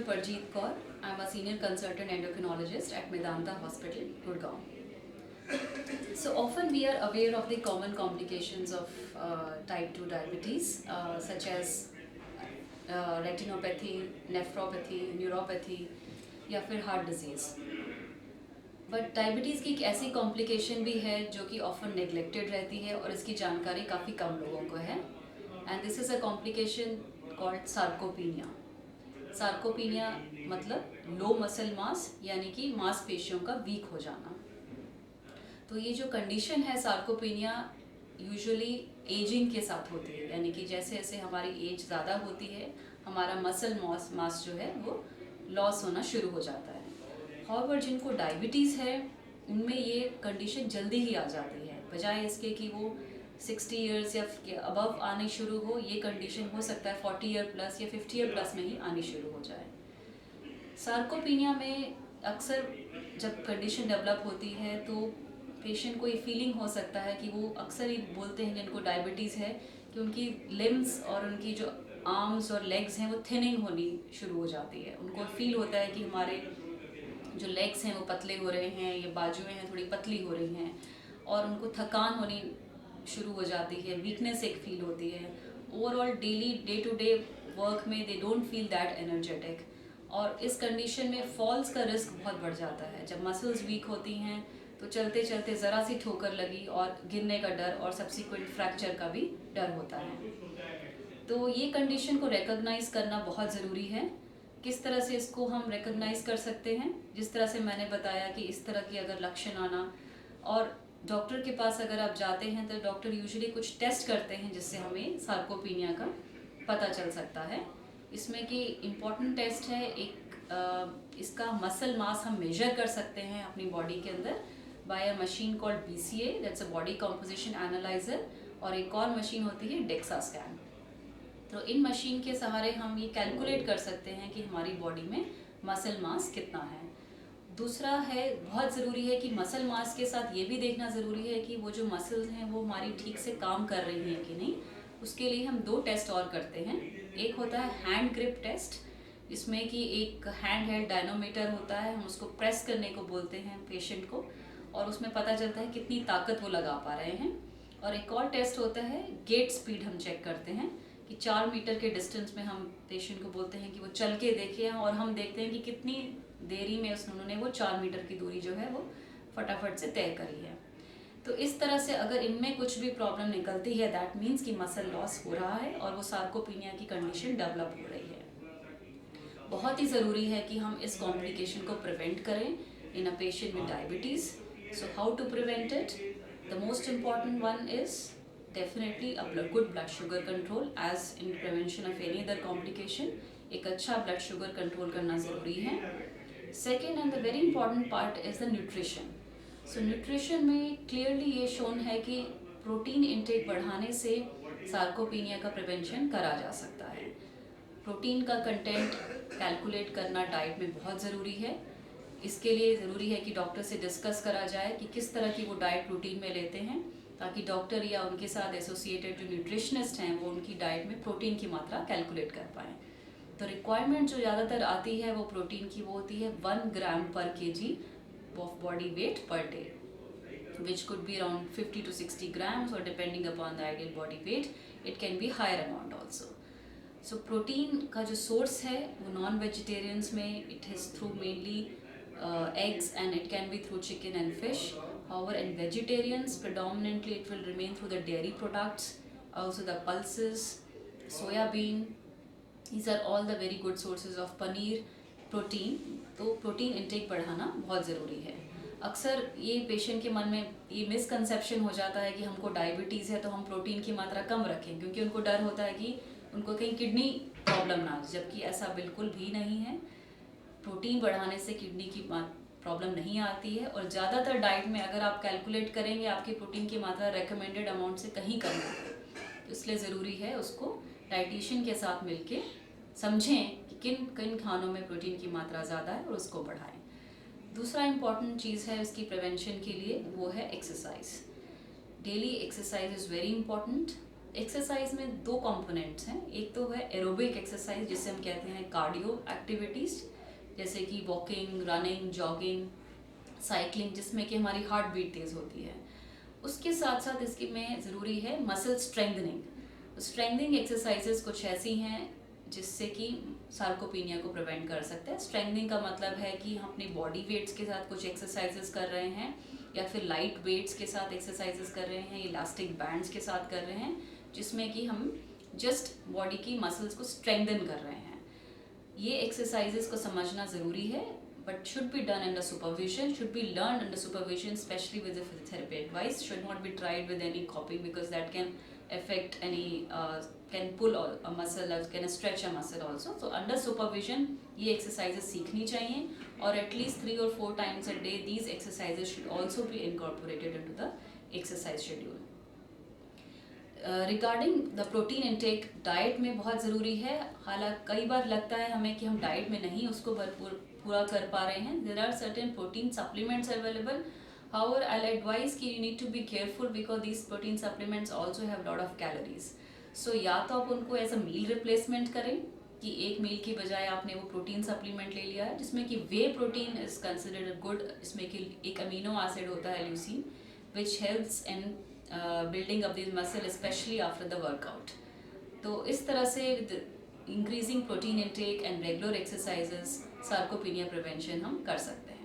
Dr. Parjeet Kaur. I'm a senior consultant endocrinologist at Medanta Hospital, Gurgaon. So often we are aware of the common complications of type 2 diabetes, such as retinopathy, nephropathy, neuropathy या फिर heart disease. But diabetes की एक ऐसी complication भी है जो कि often neglected रहती है और इसकी जानकारी काफ़ी कम लोगों को है. And this is a complication called sarcopenia. Sarcopenia मतलब लो मसल मास, यानी कि मांसपेशियों का वीक हो जाना. तो ये जो कंडीशन है सार्कोपीनिया यूजुअली एजिंग के साथ होती है, यानी कि जैसे जैसे हमारी एज ज़्यादा होती है हमारा मसल मास जो है वो लॉस होना शुरू हो जाता है. हाउएवर जिनको डायबिटीज़ है उनमें ये कंडीशन जल्दी ही आ जाती है, बजाय इसके कि वो 60 ईयर्स या अबव आने शुरू हो. ये कंडीशन हो सकता है 40 ईयर प्लस या 50 ईयर प्लस में ही आनी शुरू हो जाए. सार्कोपीनिया में अक्सर जब कंडीशन डेवलप होती है तो पेशेंट को ये फीलिंग हो सकता है कि वो अक्सर ही बोलते हैं जिनको डायबिटीज़ है कि उनकी लिम्स और उनकी जो आर्म्स और लेग्स हैं वो थिनिंग होनी शुरू हो जाती है. उनको फील होता है कि हमारे जो लेग्स हैं वो पतले हो रहे हैं, ये बाजुएं हैं थोड़ी पतली हो रही हैं, और उनको थकान होनी शुरू हो जाती है, वीकनेस एक फील होती है. Overall daily day to day work में they don't feel that energetic. और इस कंडीशन में फॉल्स का रिस्क बहुत बढ़ जाता है. जब मसल्स वीक होती हैं तो चलते चलते ज़रा सी ठोकर लगी और गिरने का डर और सब्सिक्वेंट फ्रैक्चर का भी डर होता है. तो ये कंडीशन को रिकॉग्नाइज़ करना बहुत ज़रूरी है. किस तरह से इसको हम रिकॉग्नाइज़ कर सकते हैं? जिस तरह से मैंने बताया कि इस तरह की अगर लक्षण आना, और डॉक्टर के पास अगर आप जाते हैं तो डॉक्टर यूजुअली कुछ टेस्ट करते हैं जिससे हमें सार्कोपीनिया का पता चल सकता है. इसमें कि इम्पॉर्टेंट टेस्ट है एक, इसका मसल मास हम मेजर कर सकते हैं अपनी बॉडी के अंदर by a machine called BCA, that's a body composition analyser. और एक और मशीन होती है डेक्सा स्कैन. तो इन मशीन के सहारे हम ये कैलकुलेट कर सकते हैं कि हमारी बॉडी में मसल मास कितना है. दूसरा है, बहुत ज़रूरी है कि मसल मास के साथ ये भी देखना ज़रूरी है कि वो जो मसल्स हैं वो हमारी ठीक से काम कर रही हैं कि नहीं. उसके लिए हम 2 टेस्ट और करते हैं. एक होता है हैंड ग्रिप टेस्ट, इसमें कि एक हैंड हेल्ड डायनोमीटर होता है, हम उसको प्रेस करने को बोलते हैं पेशेंट को, और उसमें पता चलता है कितनी ताकत वो लगा पा रहे हैं. और एक और टेस्ट होता है गेट स्पीड, हम चेक करते हैं कि 4 मीटर के डिस्टेंस में हम पेशेंट को बोलते हैं कि वो चल के देखें, और हम देखते हैं कि कितनी देरी में उन्होंने वो 4 मीटर की दूरी जो है वो फटाफट से तय करी है. तो इस तरह से अगर इनमें कुछ भी प्रॉब्लम निकलती है दैट मीन्स कि मसल लॉस हो रहा है और वो सार्कोपीनिया की कंडीशन डेवलप हो रही है. बहुत ही ज़रूरी है कि हम इस कॉम्प्लिकेशन को प्रिवेंट करें in a patient with diabetes. So how to prevent it? The most important one is definitely a good blood sugar control as in prevention of any other complication. एक अच्छा ब्लड शुगर कंट्रोल करना ज़रूरी है. Second and the very important part is the nutrition. So nutrition में clearly ये shown है कि protein intake बढ़ाने से सार्कोपीनिया का प्रिवेंशन करा जा सकता है. प्रोटीन का कंटेंट कैलकुलेट करना डाइट में बहुत ज़रूरी है. इसके लिए ज़रूरी है कि डॉक्टर से डिस्कस करा जाए कि किस तरह की वो डाइट रूटीन में लेते हैं, ताकि डॉक्टर या उनके साथ एसोसिएटेड जो न्यूट्रिशनिस्ट हैं वो उनकी डाइट में प्रोटीन की मात्रा कैलकुलेट कर पाएँ. तो रिक्वायरमेंट जो ज़्यादातर आती है वो प्रोटीन की वो होती है 1 ग्राम पर kg of body weight per day, which could be around 50 to 60 grams, or depending upon the ideal body weight it can be higher amount also. So protein का जो सोर्स है वो नॉन वेजिटेरियंस में it is through mainly eggs, and it can be through chicken and fish. However, in vegetarians predominantly it will remain through the dairy products, also the pulses, soya bean. These are all the very good sources of paneer, protein. तो protein intake बढ़ाना बहुत ज़रूरी है. अक्सर ये patient के मन में ये मिसकंसेप्शन हो जाता है कि हमको डायबिटीज़ है तो हम प्रोटीन की मात्रा कम रखें, क्योंकि उनको डर होता है कि उनको कहीं किडनी प्रॉब्लम ना, जबकि ऐसा बिल्कुल भी नहीं है. प्रोटीन बढ़ाने से किडनी की प्रॉब्लम नहीं आती है. और ज़्यादातर डाइट में अगर आप कैलकुलेट करेंगे आपकी प्रोटीन की मात्रा रेकमेंडेड अमाउंट से कहीं कम है. तो इसलिए ज़रूरी है उसको डाइटिशियन के साथ मिलके समझें कि किन किन खानों में प्रोटीन की मात्रा ज़्यादा है और उसको बढ़ाएं. दूसरा इम्पॉर्टेंट चीज़ है इसकी प्रिवेंशन के लिए, वो है exercise. Daily exercise is very important. Exercise में दो कंपोनेंट्स हैं। एक तो है एरोबिक एक्सरसाइज जिसे हम कहते हैं कार्डियो एक्टिविटीज़, जैसे कि वॉकिंग, रनिंग, जॉगिंग, साइकिलिंग, जिसमें कि हमारी हार्ट बीट तेज़ होती है। उसके साथ साथ इसकी में ज़रूरी है मसल स्ट्रेंथनिंग। स्ट्रेंथनिंग एक्सरसाइजेस कुछ ऐसी हैं जिससे कि सार्कोपीनिया को प्रिवेंट कर सकते हैं। स्ट्रेंथनिंग का मतलब है कि हम अपनी बॉडी वेट्स के साथ कुछ एक्सरसाइजेस कर रहे हैं, या फिर लाइट वेट्स के साथ एक्सरसाइजेस कर रहे हैं, इलास्टिक बैंड्स के साथ कर रहे हैं, जिसमें कि हम जस्ट बॉडी की मसल्स को स्ट्रेंथन कर रहे हैं। ये एक्सरसाइजेस को समझना ज़रूरी है, but should be done under supervision, should be learned under supervision, especially with the physiotherapy advice. Should not be tried with any copying, because that can affect any can pull a muscle or can stretch a muscle also. So under supervision ये exercises सीखनी चाहिए, और at least 3 or 4 times a day these exercises should also be incorporated into the exercise schedule. Regarding the protein intake, diet में बहुत ज़रूरी है। हालांकि कई बार लगता है हमें कि हम डाइट में नहीं उसको भरपूर पूरा कर पा रहे हैं। There are certain protein supplements available, however I will advise कि you need to be careful because these protein supplements also have lot of calories. So या तो आप उनको एज अ मील रिप्लेसमेंट करें कि एक मील की बजाय आपने वो प्रोटीन सप्लीमेंट ले लिया है, जिसमें कि वे प्रोटीन इज कंसिडर्ड गुड। इसमें कि एक अमीनो एसिड होता है leucine, which helps in building up this muscle specially after the workout. तो इस तरह से increasing protein intake and regular exercises sarcopenia prevention हम कर सकते हैं।